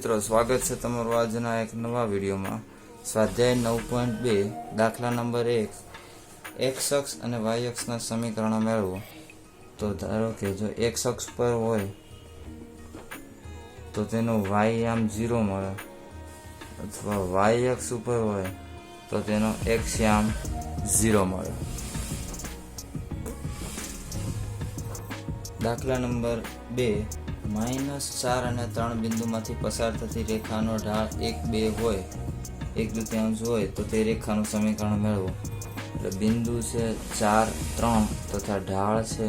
મિત્રો, સ્વાગત છે તમારું આજના એક નવા વિડીયોમાં. સ્વાધ્યાય 9.2 દાખલા નંબર 1 એક્સ અક્ષ અને વાય અક્ષના સમીકરણો મેળવો. તો ધારો કે જો એક્સ અક્ષ પર હોય તો તેનો વાય આમ 0 મળે, અથવા વાય અક્ષ ઉપર હોય તો તેનો એક્સ આમ 0 મળે. દાખલા નંબર 2 -4 અને 3 બિંદુમાંથી પસાર થતી રેખાનો ઢાળ 1, 2 હોય, 1/2 હોય તો તે રેખાનું સમીકરણ મેળવો. એટલે બિંદુ છે 4, 3 તથા ઢાળ છે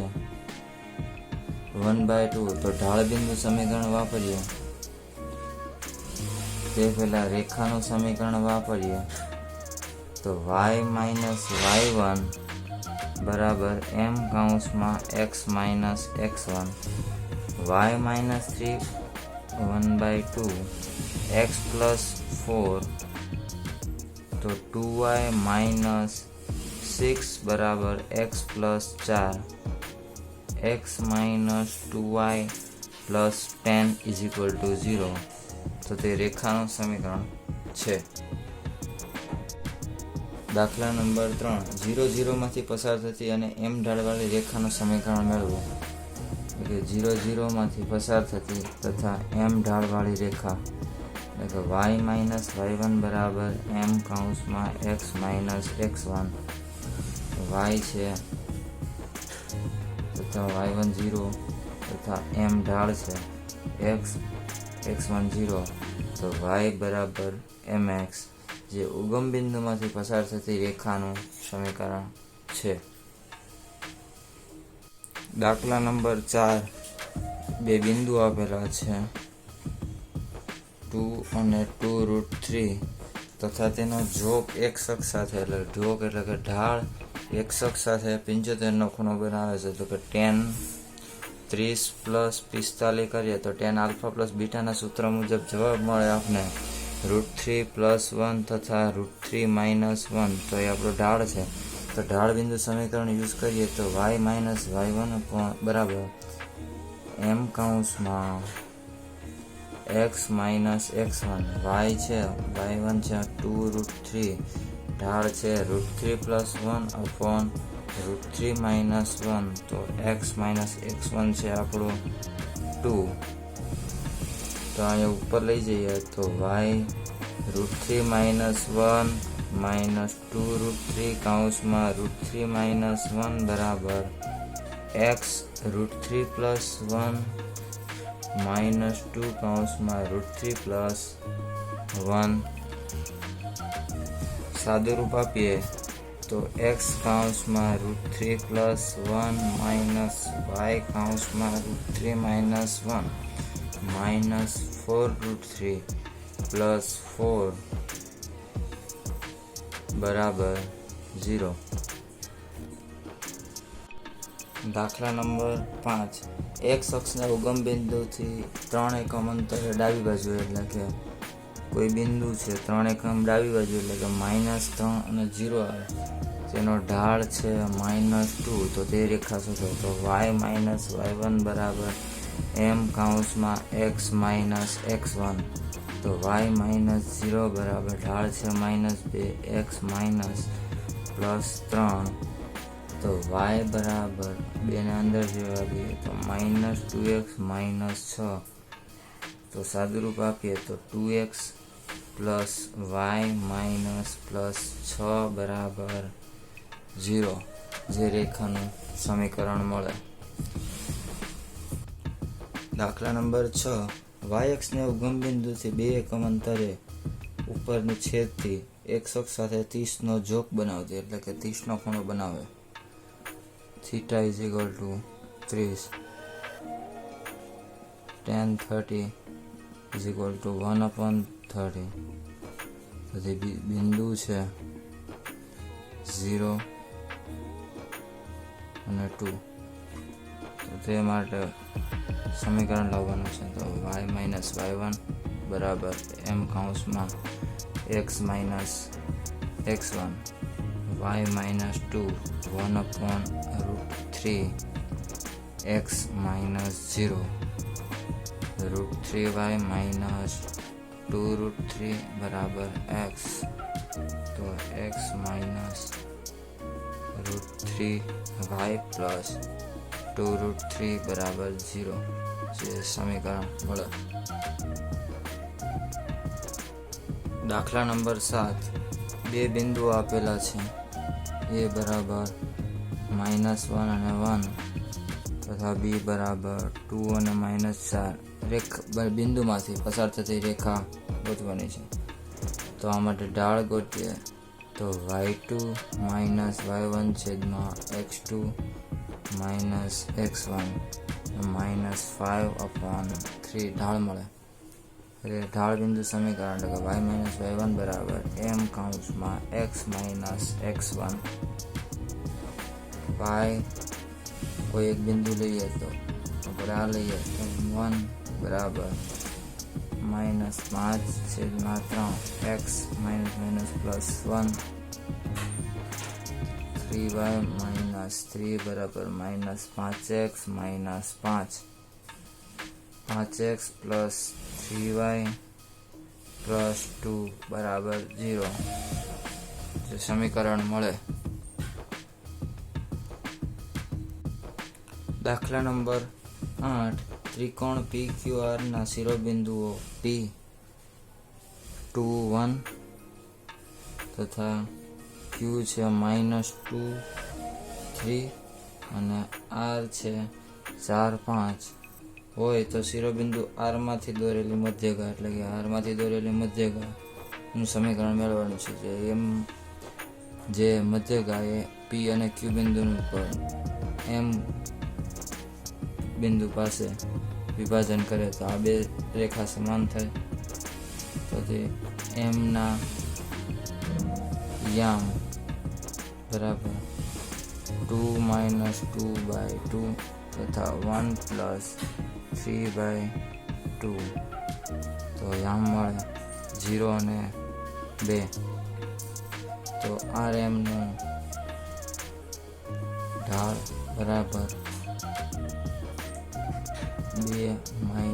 1/2. તો ઢાળ બિંદુ સમીકરણ વાપરીએ તે પહેલા રેખાનું સમીકરણ વાપરીએ તો y - y1 બરાબર m કૌંસમાં x - x1 y - 3 1/2 x plus 4 તો 2y - 6 બરાબર x plus 4 x minus 2y plus 10 is equal to 0. તો તે રેખાનું સમીકરણ છે. દાખલા નંબર 3 0, 0 માંથી પસાર થતી અને m ઢાળવાળી રેખાનું સમીકરણ મેળવો. એટલે 0, 0 માંથી પસાર થતી તથા m ઢાળવાળી રેખા એટલે કે y - y1 બરાબર m કૌંસમાં x - x1 y છે તથા y1 0 તથા m ઢાળ છે x1 0 તો y બરાબર mx જે ઉગમ બિંદુમાંથી પસાર થતી રેખાનું સમીકરણ છે. દાખલા નંબર 4 બે બિંદુ આપેલા છે 2 અને 2√3 તથા તેનો જોક x અક્ષ સાથે એટલે જોક એટલે કે ઢાળ x અક્ષ સાથે 75 ખૂણો બનાવે છે. તો કે tan 30 + 45 કરીએ તો tan આલ્ફા + બીટાના સૂત્ર મુજબ જવાબ મળે આપને √3 + 1 તથા √3 - 1. તો એ આપણો ઢાળ છે. તો ઢાળ બિંદુ સમીકરણ યુઝ કરીએ તો y - y1 બરાબર m કૌંસમાં x - x1 y છે y1 છે 2√3 ઢાળ છે √3 + 1 √3 - 1 તો x - x1 છે આપણું 2. તો અહીંયા ઉપર લઈ જઈએ તો y √3 - 1 2√3 કૌંસમાં √3 - 1 બરાબર x √3 + 1 -2 કૌંસમાં √3 + 1 સાદું રૂપ આપીએ તો x કૌંસમાં √3 + 1 y કૌંસમાં √3 - 1 -4√3 + 4 બરાબર 0. દાખલા નંબર 5 x અક્ષના ઉગમ બિંદુથી 3 એકમ અંતરે ડાબી બાજુ એટલે કે કોઈ બિંદુ છે 3 એકમ ડાબી બાજુ એટલે કે -3 અને 0 આવે તેનો ઢાળ છે -2. તો તે રેખા શોધો. તો y - y1 બરાબર m કૌંસમાં x - x1 તો y - 0 બરાબર ઢાળ છે -2 x +3 તો y બરાબર 2 ને અંદર જેવા દઈએ તો -2x - 6 તો સાદુરૂપ આપીએ તો 2x + y -6 બરાબર 0 જે રેખાનું સમીકરણ મળે. દાખલા નંબર 6 y અક્ષને ઉગમ બિંદુથી 2 એકમ અંતરે ઉપરની છેદથી x અક્ષ સાથે 30 નો જોક બનાવતી એટલે કે 30 નો ખૂણો બનાવે. θ = 30 tan 30 = 1/30. પછી બિંદુ છે 0 અને 2 તો તે માટે સમીકરણ લાવવાનું છે. તો y - y1 બરાબર m કૌંસમાં x - x1 y - 2 1/√3 x - 0 √3y minus 2√3 બરાબર x. તો x માઇનસ √3y પ્લસ 2√3 બરાબર 0 જે સમીકરણ મળે. દાખલા નંબર 7. બે બિંદુઓ આપેલા છે. a બરાબર -1 અને 1 તથા b બરાબર 2 અને -4 બિંદુમાંથી પસાર થતી રેખા ગોતવાની છે. તો આ માટે ઢાળ ગોતીએ. તો y2 માઇનસ y1 છેદમાં x2 માઇનસ x1 -5/3 ઢાળ મળે. એટલે ઢાળ બિંદુ સમીકરણ એટલે કે y માઇનસ y1 બરાબર m કૌંસમાં x માઇનસ x1 y કોઈ એક બિંદુ લઈએ તો આપણે આ લઈએ તો 1 બરાબર -5/3 x -+1 3y માઇનસ 3 બરાબર -5x minus 5x plus 3y plus 2 બરાબર 0 જે સમીકરણ મળે. દાખલા નંબર 8. ત્રિકોણ PQR ના શિરોબિંદુઓ P 2 1 તથા Q છે -2 3 અને R છે 4 5 હોય તો શિરોબિંદુ R માંથી દોરેલી મધ્યગા એટલે કે R માંથી દોરેલી મધ્યગા નું સમીકરણ મેળવવાનું છે. જે મધ્યગા એ P અને Q બિંદુનું પર M બિંદુ પાસે વિભાજન કરે તો આ બે રેખા સમાન થાય. તો તે M ના યામ બરાબર 2 - 2/2 તથા 1 + 3/2 તો યામ મળે 0 અને 2. તો RM નું ઢાળ બરાબર 2 - 5/0 -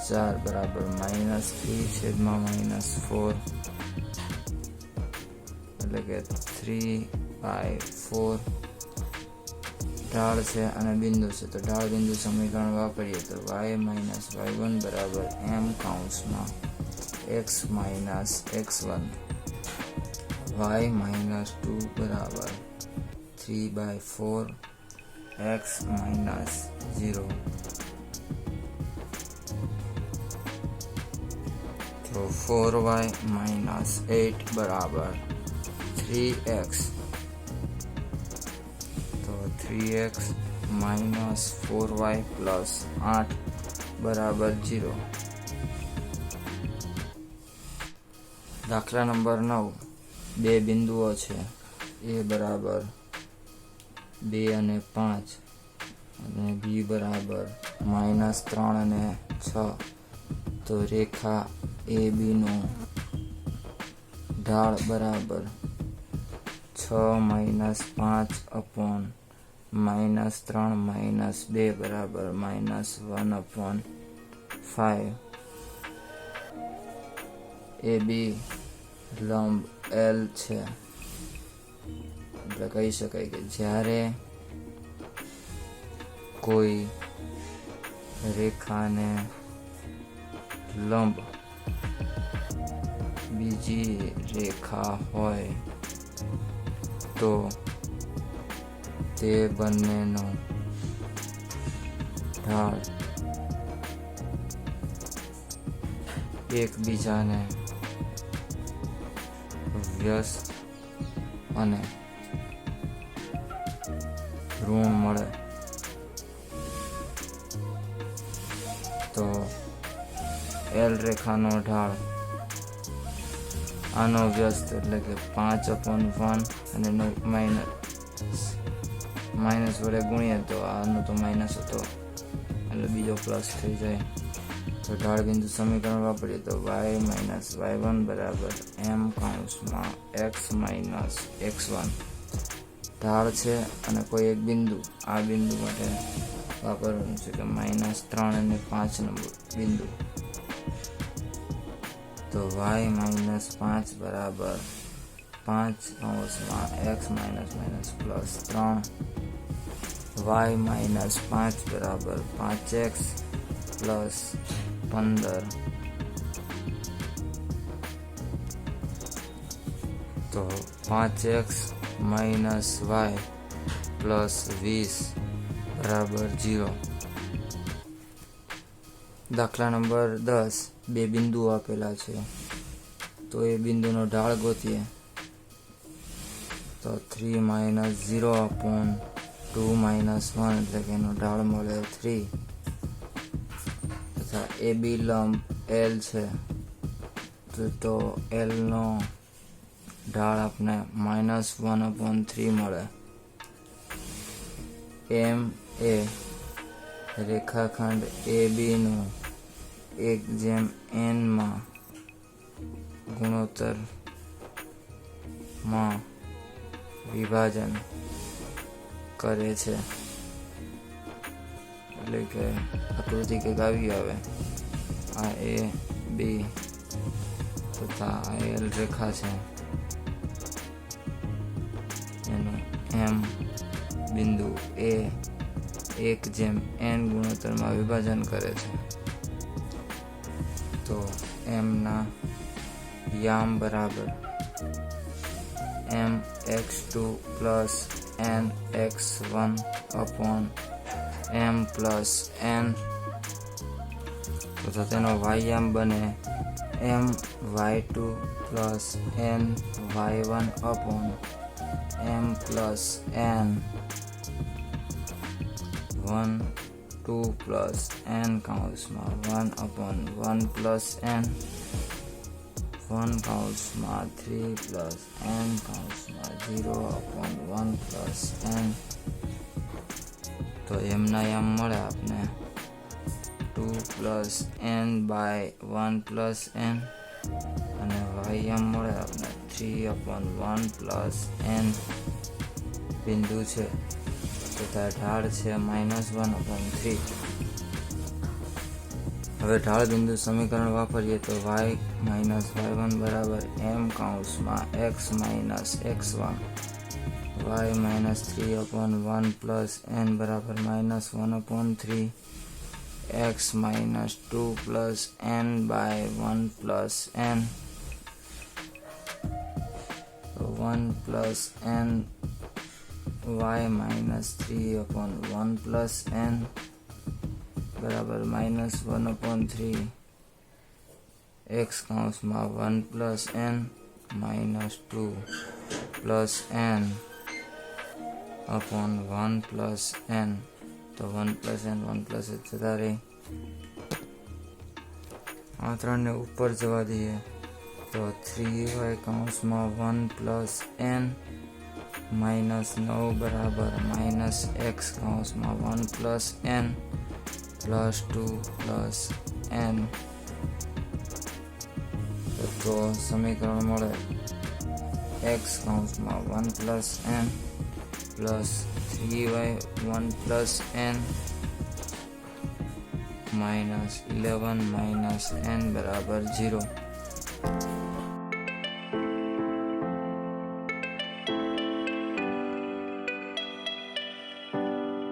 4 બરાબર -3/-4 એટલે કે 3/4 ઢાળ છે અને બિંદુ છે. તો ઢાળ બિંદુ સમીકરણ વાપરીએ તો y માઇનસ y1 બરાબર m કૌંસમાં x minus x1 y minus 2 બરાબર 3/4 x માઇનસ 0. તો 4y માઇનસ 8 બરાબર 3x. તો 3x માઇનસ 4y પ્લસ 8 બરાબર 0. દાખલા નંબર 9. બે બિંદુઓ છે. a બરાબર 2 અને 5 અને b બરાબર -3 અને 6 તો રેખા AB નું ઢાળ બરાબર 6 - 5/-3 - 2 બરાબર -1/5. AB લંબ L છે એટલે કહી શકાય કે જ્યારે કોઈ રેખાને લંબ બીજી રેખા હોય તો તે બંનેનો ઢાળ એકબીજાને વ્યસ્ત અને ઋણ મળે. તો L રેખાનો ઢાળ આનો વ્યસ્ત એટલે કે 5/1 અને માઇનસ વડે ગુણીએ તો આનો તો માઇનસ હતો એટલે બીજો પ્લસ થઈ જાય. તો ઢાળ બિંદુ સમીકરણ વાપરીએ તો y માઇનસ y1 બરાબર m કૌંસમાં x માઇનસ x1 ઢાળ છે અને કોઈ એક બિંદુ આ બિંદુ માટે વાપરવાનું છે કે -3 અને 5 નંબર બિંદુ. તો y-5 બરાબર 5 કૌંસમાં x -3, y-5 બરાબર 5x પ્લસ 15. તો 5x માઇનસ y પ્લસ 20 બરાબર 0. દાખલા નંબર 10, બે બિંદુઓ આપેલા છે, તો એ બિંદુનો ઢાળ ગોતીએ. તો 3 - 0/2 - 1 એટલે કે એનો ઢાળ મળે 3. તથા AB લંબ L છે, તો L નો ઢાળ આપણે -1/3 મળે. M એ રેખાખંડ AB નું 1/n માં ગુણોત્તરમાં વિભાજન કરે છે. એટલે કે આકૃતિ કંઈક આવી આવે. આ A B તથા આ L રેખા છે, એનું M બિંદુ A 1/n ગુણોત્તરમાં વિભાજન કરે છે. તો M ના યામ બરાબર mx2 plus nx1 upon m plus n તથા તેનો વાયયામ બને my2 plus ny1 upon m plus n 1 2 plus n કૌંસમાં 1/1 પ્લસ n 1 કૌંસમાં 3 પ્લસ n કૌંસમાં 0/1 પ્લસ n. તો એમના યામ મળે આપને 2 પ્લસ n/1 પ્લસ n અને y યામ મળે આપને 3/1 પ્લસ n. બિંદુ છે તથા ઢાળ છે -1/3. હવે ઢાળ બિંદુ સમીકરણ વાપરીએ તો y-y1 બરાબર m કૌંસમાં x x1 y -3/1 plus n બરાબર -1/3 x -2 plus n/1 plus n 1 plus n y -3/1 plus n બરાબર -1/3 x કૌંસમાં 1 plus n -2 plus n upon 1 plus n. તો 1 પ્લસ n 1 પ્લસ જતા રહે. આ ત્રણને ઉપર જવા દઈએ તો 3y કૌંસમાં 1 પ્લસ n -9 બરાબર -x કૌંસમાં 1 plus n plus 2 plus n. તો સમીકરણ મળે x કૌંસમાં 1 plus n plus 3y 1 plus n -11 n બરાબર 0.